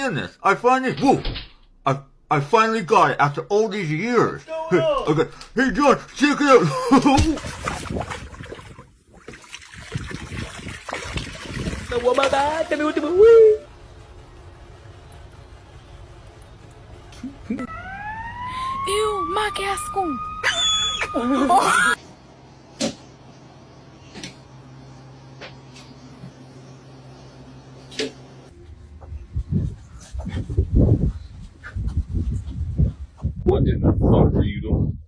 in this. I finally got it after all these years. Okay. Hey, John, check it out. Ew, má que asco. What in the fuck are you doing?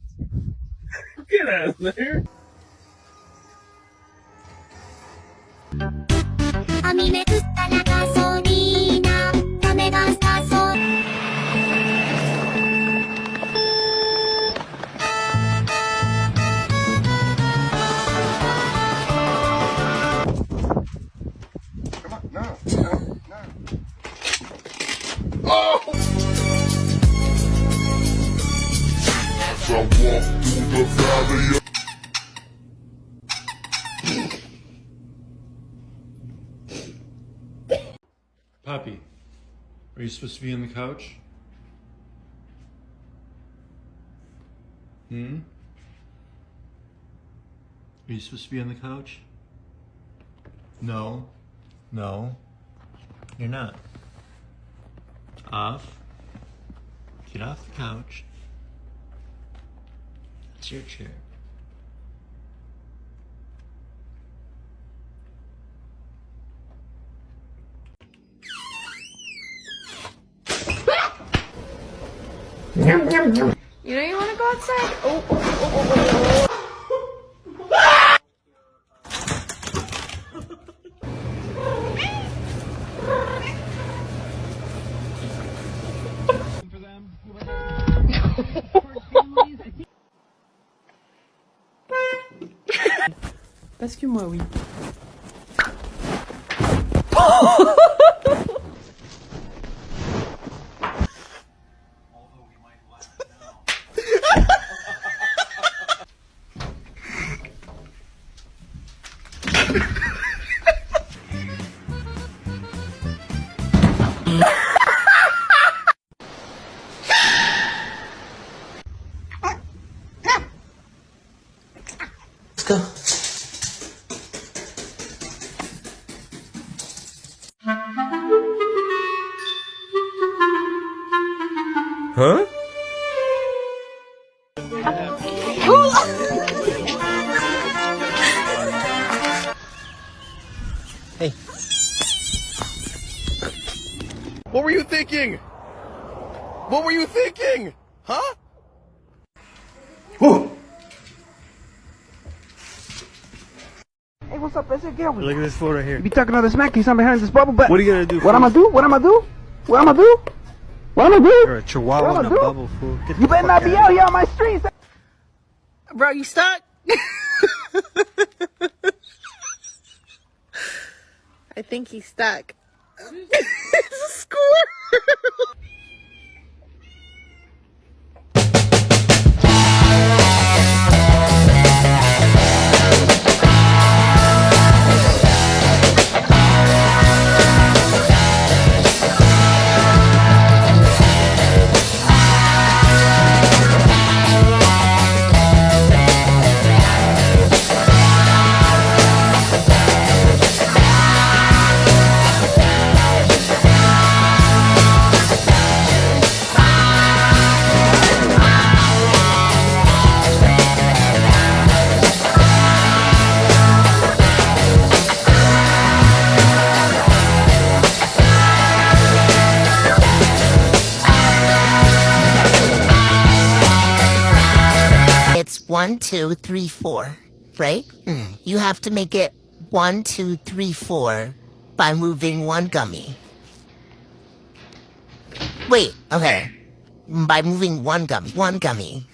Get out of there. Poppy, are you supposed to be on the couch? Are you supposed to be on the couch? No. No. You're not. Off. Get off the couch. That's your chair. You know you want to go outside? Oh. Parce que moi, oui. Let's go. Huh? Hey. What were you thinking? What were you thinking? Huh? Whoa. Hey, what's up? That's it, Gilbert. Look at this fool right here. You be talking all this smack, he's not behind this bubble butt. What are you gonna do? What I'm gonna do? What I'm gonna do? What I'm gonna do? What I'm gonna do? You're a chihuahua in a bubble, fool. Get You the better fuck not be out here on my streets. Bro, you stuck? I think he's stuck. It's a squirrel. It's 1, 2, 3, 4, right? You have to make it 1, 2, 3, 4 by moving one gummy. Wait, okay. By moving one gummy.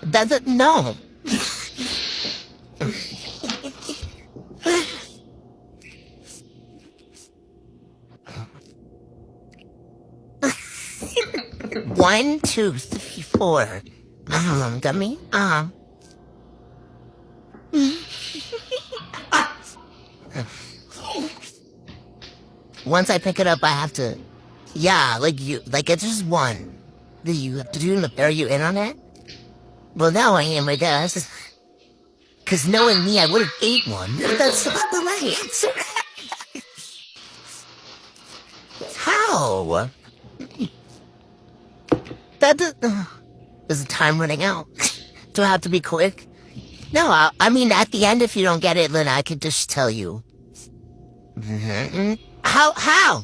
Doesn't, no. One, two, three, four. Gummy? once I pick it up, I have to, yeah, like it's just one. Do you have to do, are you in on it? Well, now I am, I guess. Cause knowing me, I would have ate one. But that's not the right answer. How? Is the time running out? Do I have to be quick? No, I mean, at the end, if you don't get it, then I could just tell you. How?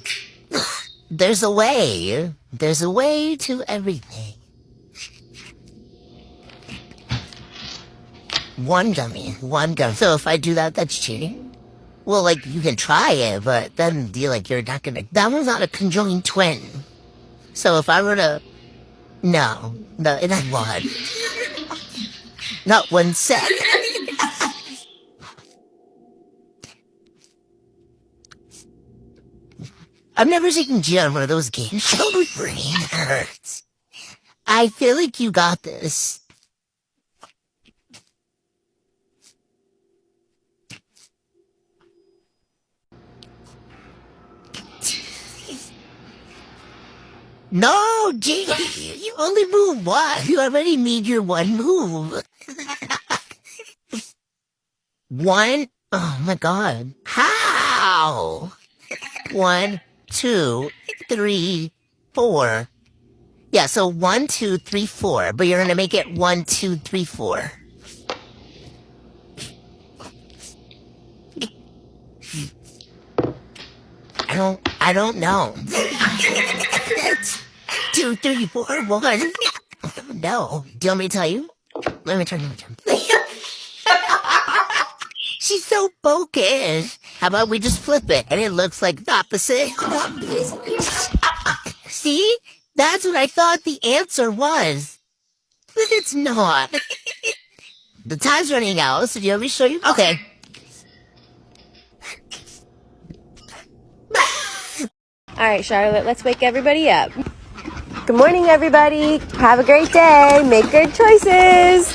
There's a way. There's a way to everything. One gummy. So if I do that, that's cheating? Well, like, you can try it, but then you're not gonna... That one's not a conjoined twin. So if I were to... No, not one. Not 1 sec. I've never seen Gia on one of those game shows. My brain hurts. I feel like you got this. No, G, you only move one. You already made your one move. One? Oh my god. How? 1, 2, 3, 4. Yeah, so 1, 2, 3, 4. But you're gonna make it 1, 2, 3, 4. I don't know. It's 2, 3, 4, 1. No. Do you want me to tell you? Let me turn. She's so bogus. How about we just flip it and it looks like the opposite? See? That's what I thought the answer was. But it's not. The time's running out, so do you want me to show you? Okay. All right, Charlotte, let's wake everybody up. Good morning, everybody. Have a great day. Make good choices.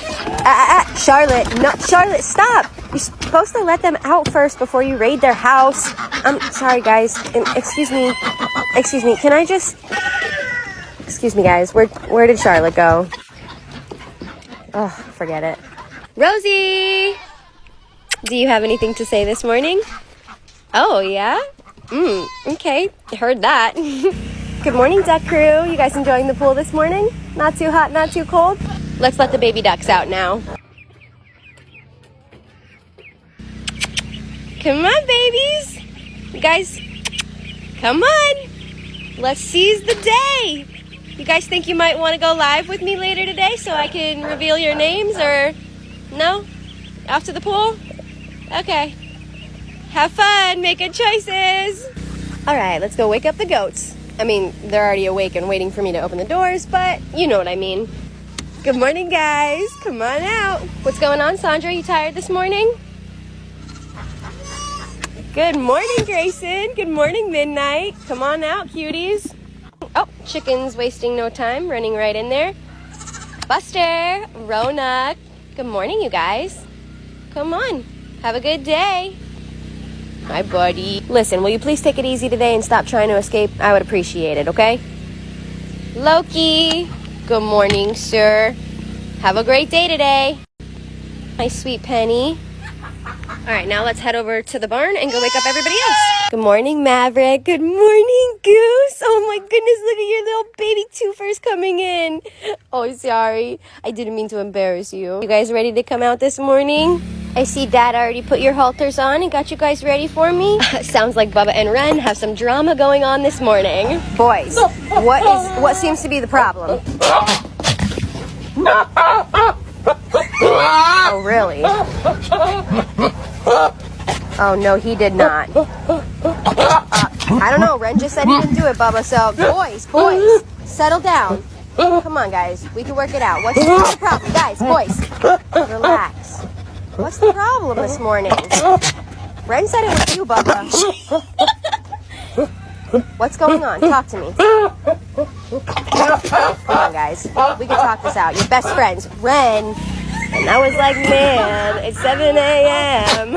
Charlotte, no, Charlotte, stop. You're supposed to let them out first before you raid their house. I'm sorry, guys. Excuse me. Can I just... Excuse me, guys. Where did Charlotte go? Oh, forget it. Rosie! Do you have anything to say this morning? Oh, yeah? Okay. Heard that. Good morning, duck crew. You guys enjoying the pool this morning? Not too hot, not too cold? Let's let the baby ducks out now. Come on, babies. You guys, come on. Let's seize the day. You guys think you might want to go live with me later today so I can reveal your names, or no? Off to the pool? Okay. Have fun. Make good choices. All right, let's go wake up the goats. I mean, they're already awake and waiting for me to open the doors, but you know what I mean. Good morning, guys. Come on out. What's going on, Sandra? You tired this morning? Good morning, Grayson. Good morning, Midnight. Come on out, cuties. Oh, chicken's wasting no time, running right in there. Buster, Ronak. Good morning, you guys. Come on. Have a good day. Hi, buddy. Listen, will you please take it easy today and stop trying to escape? I would appreciate it, okay? Loki. Good morning, sir. Have a great day today. My sweet Penny. All right, now let's head over to the barn and go wake up everybody else. Good morning, Maverick. Good morning, Goose. Oh my goodness, look at your little baby twofers coming in. Oh, sorry. I didn't mean to embarrass you. You guys ready to come out this morning? I see Dad already put your halters on and got you guys ready for me. Sounds like Bubba and Ren have some drama going on this morning. Boys, what seems to be the problem? Oh, really? Oh, no, he did not. I don't know. Ren just said he didn't do it, Bubba. So, boys, settle down. Come on, guys. We can work it out. What's the problem? Guys, boys, relax. What's the problem this morning? Ren said it was you, Bubba. What's going on? Talk to me. Come on, guys. We can talk this out. You're best friends. Ren. And I was like, man, it's 7 a.m.